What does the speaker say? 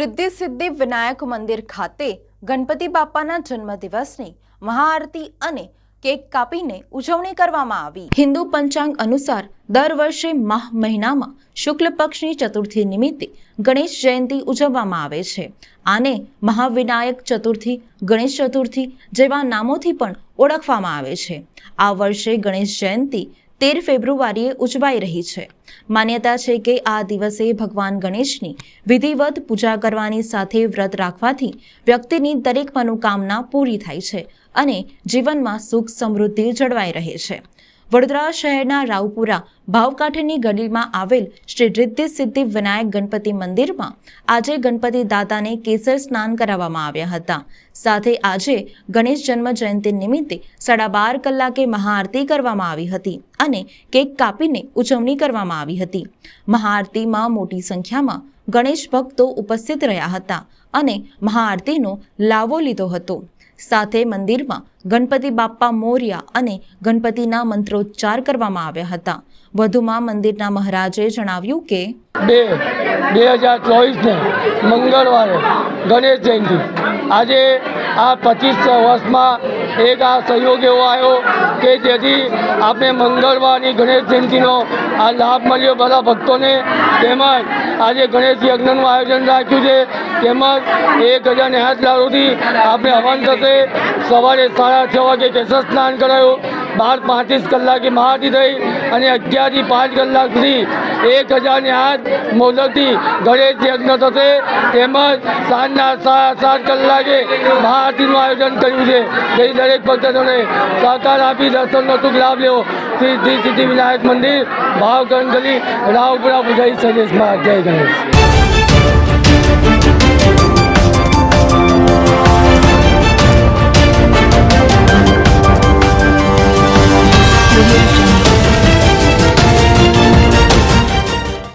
રિદ્ધિ સિદ્ધિ વિનાયક મંદિર ખાતે ગણપતિ બાપાના જન્મદિવસની મહાઆરતી અને કેક કાપીને ઉજવણી કરવામાં આવી। હિન્દુ પંચાંગ અનુસાર દર વર્ષે માહ મહિનામાં શુક્લ પક્ષની ચતુર્થી નિમિત્તે ગણેશ જયંતિ ઉજવવામાં આવે છે। આને મહાવિનાયક ચતુર્થી, ગણેશ ચતુર્થી જેવા નામોથી પણ ઓળખવામાં આવે છે। આ વર્ષે ગણેશ જયંતિ 13 ફેબ્રુઆરીએ ઉજવાઈ રહી છે। માન્યતા છે કે આ દિવસે ભગવાન ગણેશની વિધિવત પૂજા કરવાની સાથે વ્રત રાખવાથી વ્યક્તિની દરેક મનોકામના પૂરી થાય છે અને જીવનમાં સુખ સમૃદ્ધિ જળવાઈ રહે છે। વડોદરા શહેરના રાવપુરા ભાવકાંઠાની ગલીમાં આવેલ શ્રી રિદ્ધિ સિદ્ધિ વિનાયક ગણપતિ મંદિરમાં આજે ગણપતિ દાદાને કેસર સ્નાન કરાવવામાં આવ્યા હતા। સાથે આજે ગણેશ જન્મ જયંતિ નિમિત્તે 12:30 કલાકે મહાઆરતી કરવામાં આવી હતી અને કેક કાપીને ઉજવણી કરવામાં આવી હતી। મહાઆરતીમાં મોટી સંખ્યામાં ગણેશ ભક્તો ઉપસ્થિત રહ્યા હતા અને મહાઆરતીનો લાવો લીધો હતો। સાથે મંદિરમાં ગણપતિ બાપ્પા મોર્યા અને ગણપતિના મંત્રોચ્ચાર કરવામાં આવ્યા હતા। વધુમાં મંદિરના મહારાજે જણાવ્યું કે 2024 મંગળવારે ગણેશ જયંતિ આજે આ 25 વર્ષમાં એક આ સહયોગ એવો આવ્યો કે જેથી આપણે મંગળવારની ગણેશ જયંતિનો આ લાભ મળ્યો બધા ભક્તોને। તેમજ આજે ગણેશ યજ્ઞનું આયોજન રાખ્યું છે। તેમજ 1008 લાડુથી આપણે હવન થશે। સવારે 6:30 વાગે કેસર સ્નાન કરાયું, 12:35 કલાકે મહાઆરતી થઈ અને 11 થી 5 કલાક સુધી 1008 મોદકથી ગણેશ યજ્ઞ થશે। તેમજ સાંજના 7:30 કલાકે મહાઆરતીનું આયોજન કર્યું છે। જે દરેક ભક્તોને સહકાર આપી દર્શનનો સુખ લાભ લેવો। રિદ્ધિ સિદ્ધિ વિનાયક મંદિર, ભાવગણ ગલી, રાવપુરા, બુધાઈ, સૈલેષમાં। જય ગણેશ।